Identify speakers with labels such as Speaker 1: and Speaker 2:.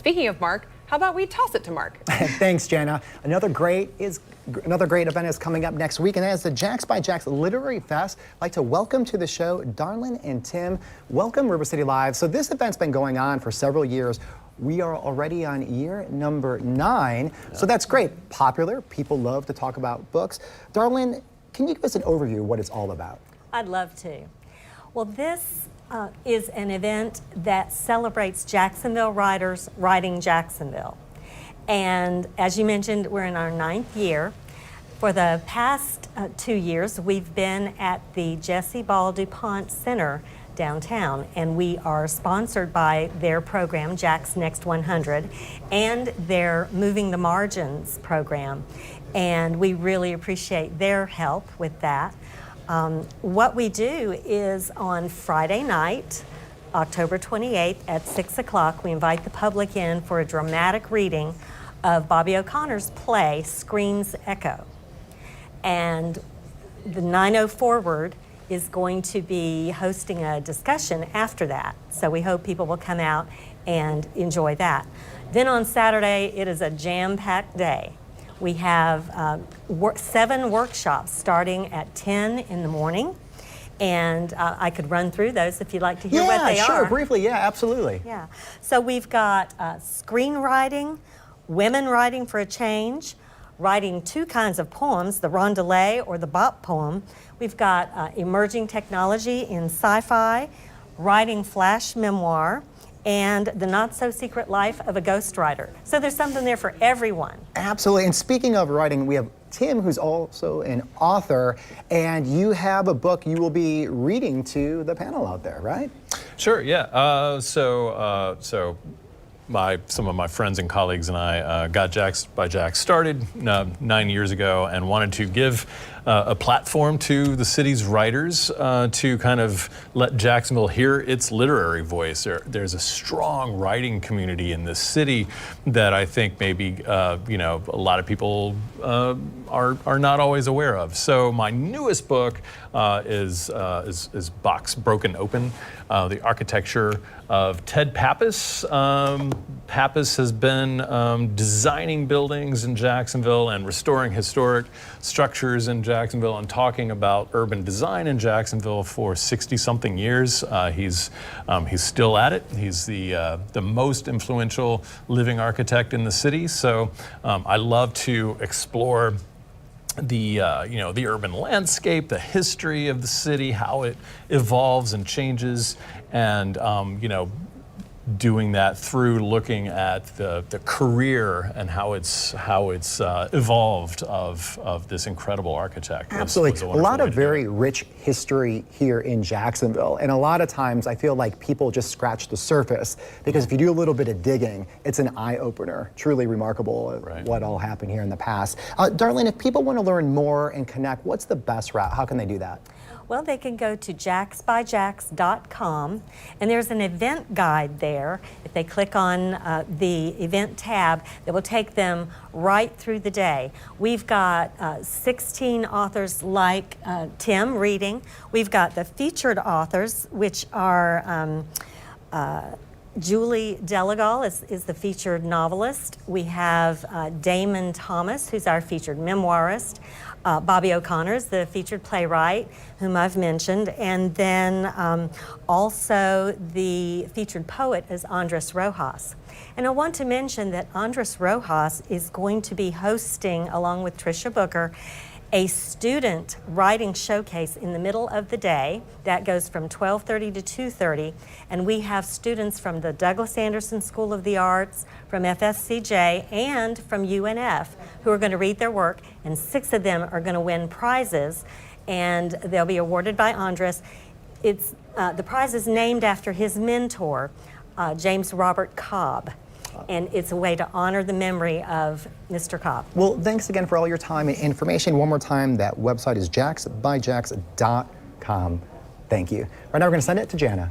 Speaker 1: speaking of Mark, how about we toss it to Mark?
Speaker 2: Thanks, Jana. Another great event is coming up next week, and that is the Jax by Jax Literary Fest. I'd like to welcome to the show Darlene and Tim. Welcome, River City Live. So this event's been going on for several years. We are already on year number 9, so that's great. Popular, people love to talk about books. Darlene, can you give us an overview of what it's all about?
Speaker 3: I'd love to. Well, this is an event that celebrates Jacksonville writers writing Jacksonville. And as you mentioned, we're in our 9th year. For the past 2 years, we've been at the Jesse Ball DuPont Center downtown, and we are sponsored by their program, Jax Next 100, and their Moving the Margins program. And we really appreciate their help with that. What we do is on Friday night, October 28th at 6 o'clock, we invite the public in for a dramatic reading of Bobby O'Connor's play, Scream's Echo. And the 9:00 Forward is going to be hosting a discussion after that. So we hope people will come out and enjoy that. Then on Saturday, it is a jam-packed day. We have 7 workshops starting at 10 in the morning. And I could run through those if you'd like to hear what they are.
Speaker 2: Yeah, sure, briefly, yeah, absolutely.
Speaker 3: Yeah, so we've got screenwriting, women writing for a change, writing 2 kinds of poems, the rondelet or the bop poem. We've got emerging technology in sci-fi, writing flash memoir, and the not-so-secret life of a ghostwriter. So there's something there for everyone.
Speaker 2: Absolutely, and speaking of writing, we have Tim, who's also an author, and you have a book you will be reading to the panel out there, right?
Speaker 4: Sure, yeah. Some of my friends and colleagues and I got Jax by Jax started 9 years ago and wanted to give a platform to the city's writers to kind of let Jacksonville hear its literary voice. There's a strong writing community in this city that I think maybe a lot of people are not always aware of. So my newest book is Box Broken Open, the architecture of Ted Pappas. Pappas has been designing buildings in Jacksonville and restoring historic structures in Jacksonville and talking about urban design in Jacksonville for 60-something years. He's still at it. He's the most influential living architect in the city. So I love to explore the urban landscape, the history of the city, how it evolves and changes, and doing that through looking at the career and how it's evolved of this incredible architect.
Speaker 2: Absolutely. A lot of very rich history here in Jacksonville, and a lot of times I feel like people just scratch the surface, because if you do a little bit of digging, it's an eye-opener. Truly remarkable what all happened here in the past. Darlene, if people want to learn more and connect, what's the best route? How can they do that?
Speaker 3: Well, they can go to jaxbyjax.com, and there's an event guide there. If they click on the event tab, that will take them right through the day. We've got 16 authors like Tim reading. We've got the featured authors, which are Julie Delegal is the featured novelist. We have Damon Thomas, who's our featured memoirist. Bobby O'Connor is the featured playwright, whom I've mentioned. And then also the featured poet is Andres Rojas. And I want to mention that Andres Rojas is going to be hosting, along with Tricia Booker, a student writing showcase in the middle of the day that goes from 12:30 to 2:30, and we have students from the Douglas Anderson School of the Arts, from FSCJ, and from UNF who are going to read their work, and 6 of them are going to win prizes, and they'll be awarded by Andres. It's the prize is named after his mentor, James Robert Cobb. And it's a way to honor the memory of Mr. Cobb.
Speaker 2: Well, thanks again for all your time and information. One more time, that website is jaxbyjax.com. Thank you. Right now we're going to send it to Jana.